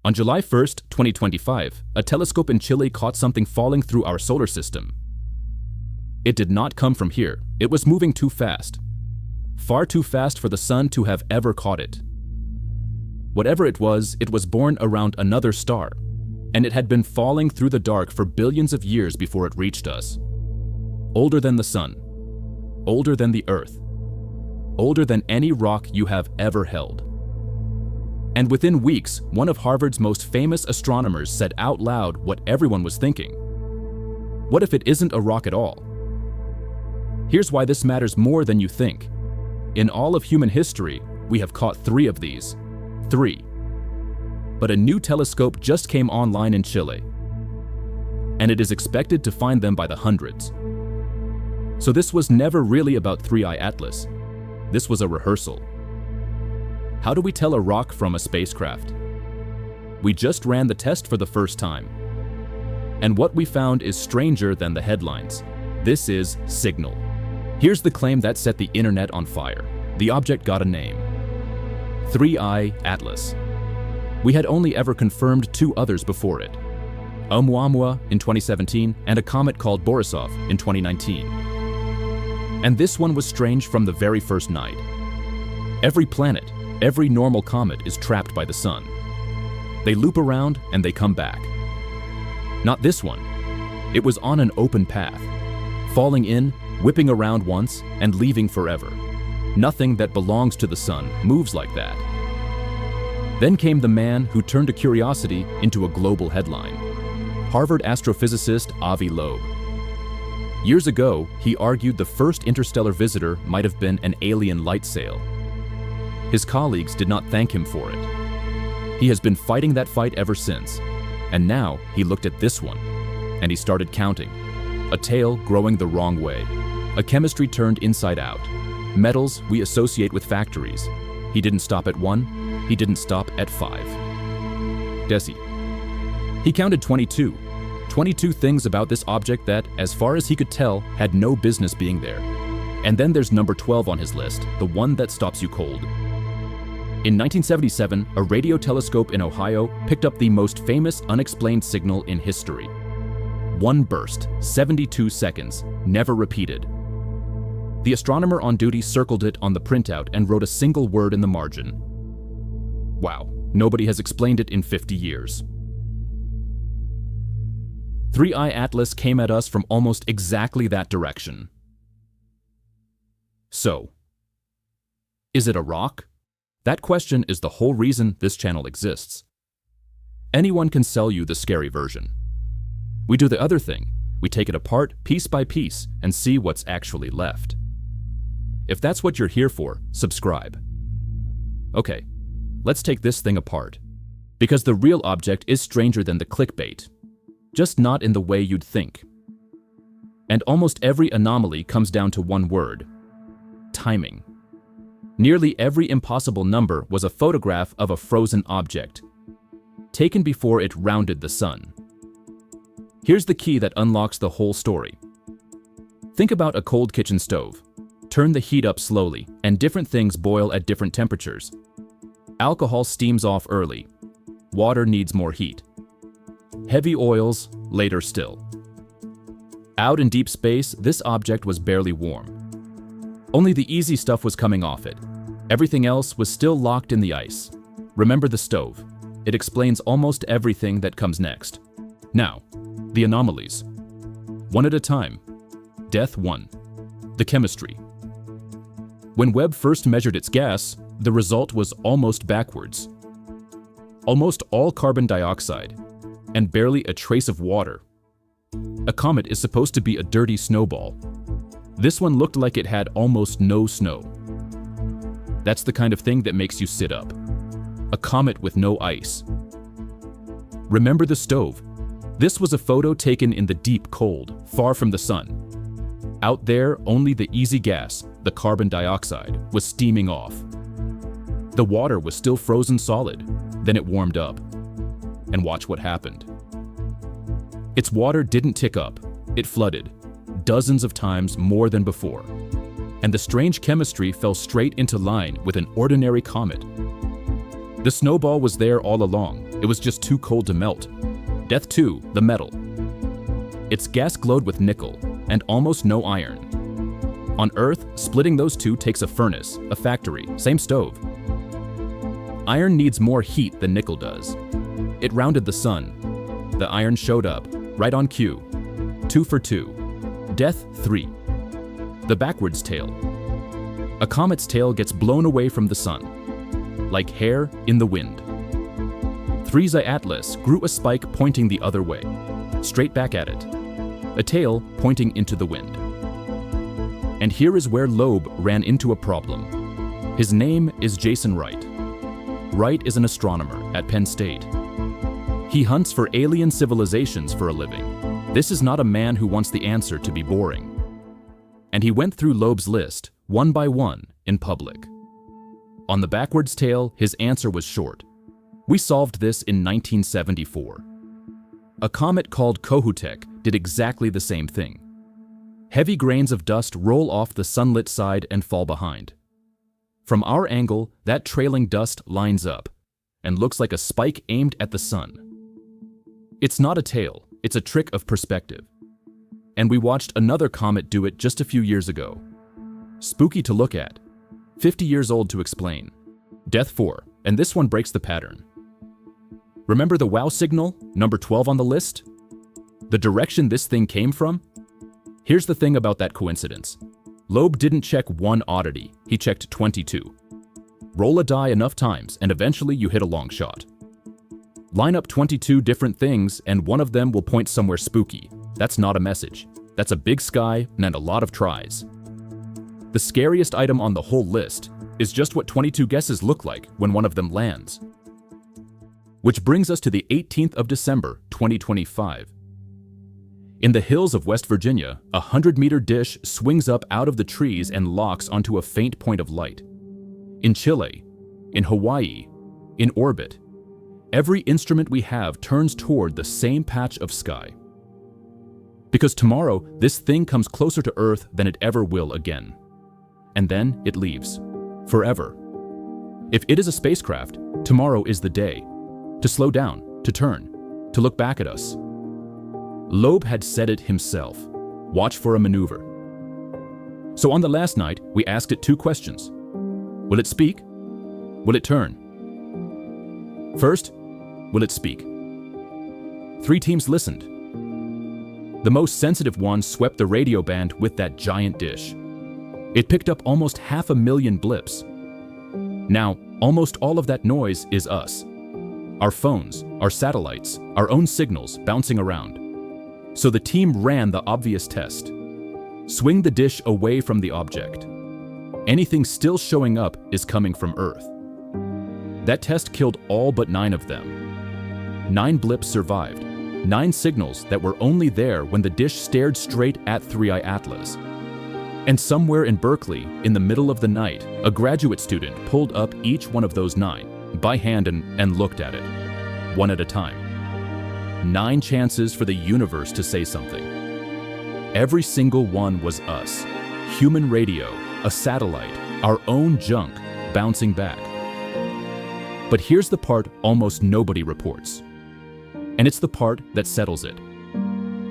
On July 1st, 2025, a telescope in Chile caught something falling through our solar system. It did not come from here. It was moving too fast. Far too fast for the sun to have ever caught it. Whatever it was born around another star, and it had been falling through the dark for billions of years before it reached us. Older than the sun, older than the Earth, older than any rock you have ever held. And within weeks, one of Harvard's most famous astronomers said out loud what everyone was thinking. What if it isn't a rock at all? Here's why this matters more than you think. In all of human history, we have caught 3 of these. 3. But a new telescope just came online in Chile, and it is expected to find them by the hundreds. So this was never really about 3i Atlas. This was a rehearsal. How do we tell a rock from a spacecraft? We just ran the test for the first time. And what we found is stranger than the headlines. This is signal. Here's the claim that set the internet on fire. The object got a name. 3i Atlas. We had only ever confirmed 2 others before it. Oumuamua in 2017 and a comet called Borisov in 2019. And this one was strange from the very first night. Every planet, every normal comet is trapped by the sun. They loop around and they come back. Not this one. It was on an open path, falling in, whipping around once, and leaving forever. Nothing that belongs to the sun moves like that. Then came the man who turned a curiosity into a global headline. Harvard astrophysicist Avi Loeb. Years ago, he argued the first interstellar visitor might have been an alien light sail. His colleagues did not thank him for it. He has been fighting that fight ever since, and now he looked at this one, and he started counting. A tail growing the wrong way, a chemistry turned inside out, metals we associate with factories. He didn't stop at 1, he didn't stop at 5. Desi. He counted 22. 22 things about this object that, as far as he could tell, had no business being there. And then there's number 12 on his list, the one that stops you cold. In 1977, a radio telescope in Ohio picked up the most famous unexplained signal in history. One burst, 72 seconds, never repeated. The astronomer on duty circled it on the printout and wrote a single word in the margin. Wow, nobody has explained it in 50 years. 3i Atlas came at us from almost exactly that direction. So, is it a rock? That question is the whole reason this channel exists. Anyone can sell you the scary version. We do the other thing. We take it apart piece by piece and see what's actually left. If that's what you're here for, subscribe. Okay, let's take this thing apart. Because the real object is stranger than the clickbait. Just not in the way you'd think. And almost every anomaly comes down to one word: timing. Nearly every impossible number was a photograph of a frozen object, taken before it rounded the sun. Here's the key that unlocks the whole story. Think about a cold kitchen stove. Turn the heat up slowly, and different things boil at different temperatures. Alcohol steams off early. Water needs more heat. Heavy oils, later still. Out in deep space, this object was barely warm. Only the easy stuff was coming off it. Everything else was still locked in the ice. Remember the stove. It explains almost everything that comes next. Now, the anomalies. One at a time. Death 1. The chemistry. When Webb first measured its gas, the result was almost backwards. Almost all carbon dioxide, and barely a trace of water. A comet is supposed to be a dirty snowball. This one looked like it had almost no snow. That's the kind of thing that makes you sit up. A comet with no ice. Remember the stove? This was a photo taken in the deep cold, far from the sun. Out there, only the easy gas, the carbon dioxide, was steaming off. The water was still frozen solid, then it warmed up. And watch what happened. Its water didn't tick up, it flooded, dozens of times more than before. And the strange chemistry fell straight into line with an ordinary comet. The snowball was there all along, It was just too cold to melt. Death 2, the metal. Its gas glowed with nickel and almost no iron. On Earth, splitting those two takes a furnace, a factory, same stove. Iron needs more heat than nickel does. It rounded the sun. The iron showed up, right on cue. 2 for 2. Death 3. The backwards tail. A comet's tail gets blown away from the sun, like hair in the wind. 3 Atlas grew a spike pointing the other way, straight back at it, a tail pointing into the wind. And here is where Loeb ran into a problem. His name is Jason Wright. Wright is an astronomer at Penn State. He hunts for alien civilizations for a living. This is not a man who wants the answer to be boring. And he went through Loeb's list, one by one, in public. On the backwards tail, his answer was short. We solved this in 1974. A comet called Kohoutek did exactly the same thing. Heavy grains of dust roll off the sunlit side and fall behind. From our angle, that trailing dust lines up and looks like a spike aimed at the sun. It's not a tail, it's a trick of perspective. And we watched another comet do it just a few years ago. Spooky to look at, 50 years old to explain. Death 4, and this one breaks the pattern. Remember the wow signal, number 12 on the list? The direction this thing came from? Here's the thing about that coincidence. Loeb didn't check one oddity, he checked 22. Roll a die enough times and eventually you hit a long shot. Line up 22 different things and one of them will point somewhere spooky. That's not a message. That's a big sky and a lot of tries. The scariest item on the whole list is just what 22 guesses look like when one of them lands. Which brings us to the 18th of December, 2025. In the hills of West Virginia, a 100-meter dish swings up out of the trees and locks onto a faint point of light. In Chile, in Hawaii, in orbit, every instrument we have turns toward the same patch of sky. Because tomorrow, this thing comes closer to Earth than it ever will again. And then it leaves, forever. If it is a spacecraft, tomorrow is the day. To slow down, to turn, to look back at us. Loeb had said it himself. Watch for a maneuver. So on the last night, we asked it 2 questions. Will it speak? Will it turn? First, will it speak? 3 teams listened. The most sensitive one swept the radio band with that giant dish. It picked up almost 500,000 blips. Now, almost all of that noise is us. Our phones, our satellites, our own signals bouncing around. So the team ran the obvious test. Swing the dish away from the object. Anything still showing up is coming from Earth. That test killed all but 9 of them. 9 blips survived. 9 signals that were only there when the dish stared straight at 3 Atlas. And somewhere in Berkeley, in the middle of the night, a graduate student pulled up each one of those 9 by hand and looked at it, one at a time. 9 chances for the universe to say something. Every single one was us. Human radio, a satellite, our own junk, bouncing back. But here's the part almost nobody reports. And it's the part that settles it.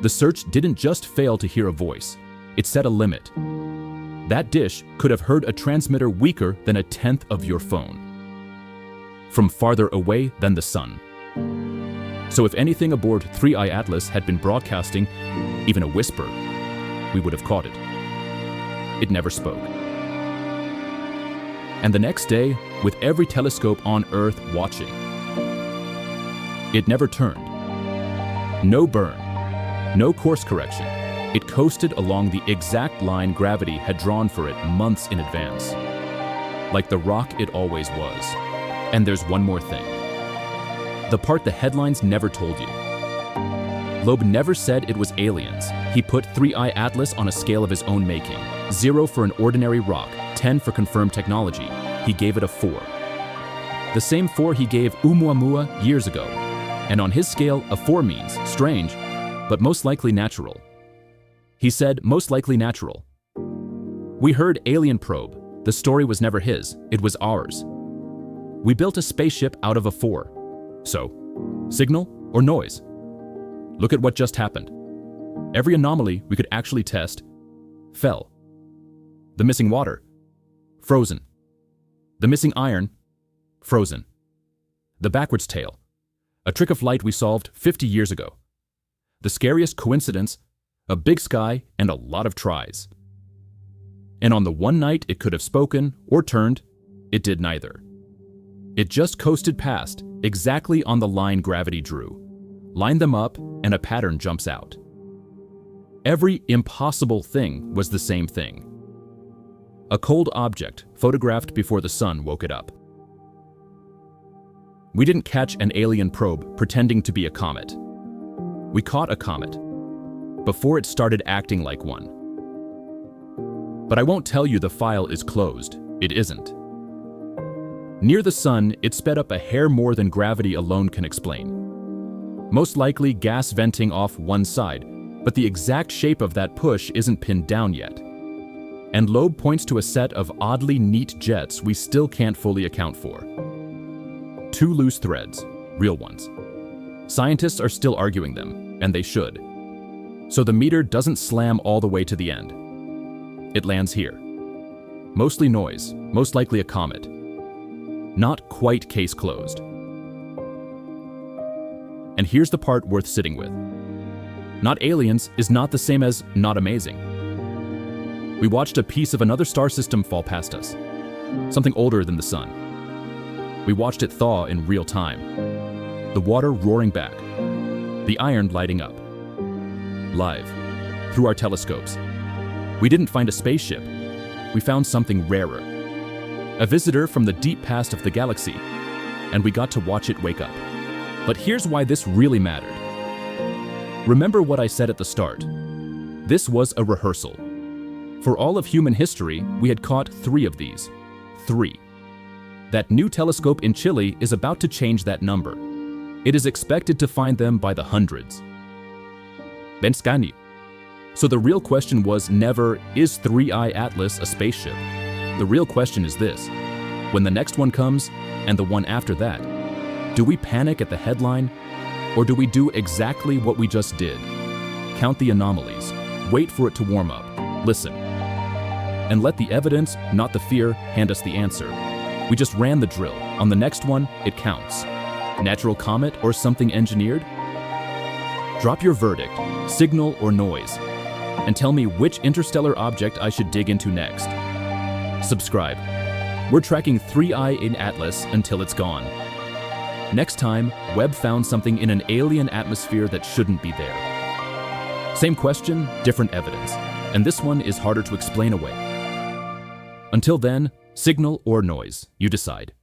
The search didn't just fail to hear a voice, it set a limit. That dish could have heard a transmitter weaker than 1/10 of your phone. From farther away than the sun. So if anything aboard 3 Atlas had been broadcasting, even a whisper, we would have caught it. It never spoke. And the next day, with every telescope on Earth watching, it never turned. No burn, no course correction. It coasted along the exact line gravity had drawn for it months in advance. Like the rock it always was. And there's one more thing. The part the headlines never told you. Loeb never said it was aliens. He put 3 Atlas on a scale of his own making. 0 for an ordinary rock, 10 for confirmed technology. He gave it a 4. The same 4 he gave Oumuamua years ago. And on his scale, a 4 means strange, but most likely natural. He said most likely natural. We heard alien probe. The story was never his, it was ours. We built a spaceship out of a 4. So, Signal or noise? Look at what just happened. Every anomaly we could actually test fell. The missing water, frozen. The missing iron, frozen. The backwards tail, a trick of light we solved 50 years ago. The scariest coincidence, a big sky and a lot of tries. And on the one night it could have spoken or turned, it did neither. It just coasted past, exactly on the line gravity drew. Line them up and a pattern jumps out. Every impossible thing was the same thing. A cold object photographed before the sun woke it up. We didn't catch an alien probe pretending to be a comet. We caught a comet before it started acting like one. But I won't tell you the file is closed. It isn't. Near the sun, it sped up a hair more than gravity alone can explain. Most likely gas venting off one side, but the exact shape of that push isn't pinned down yet. And Loeb points to a set of oddly neat jets we still can't fully account for. 2 loose threads, real ones. Scientists are still arguing them, and they should. So the meter doesn't slam all the way to the end. It lands here. Mostly noise, most likely a comet. Not quite case closed. And here's the part worth sitting with. Not aliens is not the same as not amazing. We watched a piece of another star system fall past us, something older than the sun. We watched it thaw in real time, the water roaring back, the iron lighting up. Live, through our telescopes. We didn't find a spaceship, we found something rarer. A visitor from the deep past of the galaxy, and we got to watch it wake up. But here's why this really mattered. Remember what I said at the start. This was a rehearsal. For all of human history, we had caught 3 of these. 3. That new telescope in Chile is about to change that number. It is expected to find them by the hundreds. Benskani. So the real question was never, is 3I Atlas a spaceship? The real question is this: when the next one comes, and the one after that, do we panic at the headline, or do we do exactly what we just did? Count the anomalies, wait for it to warm up, listen, and let the evidence, not the fear, hand us the answer. We just ran the drill. On the next one, it counts. Natural comet or something engineered? Drop your verdict, signal or noise, and tell me which interstellar object I should dig into next. Subscribe. We're tracking 3I in Atlas until it's gone. Next time, Webb found something in an alien atmosphere that shouldn't be there. Same question, different evidence, and this one is harder to explain away. Until then, signal or noise, you decide.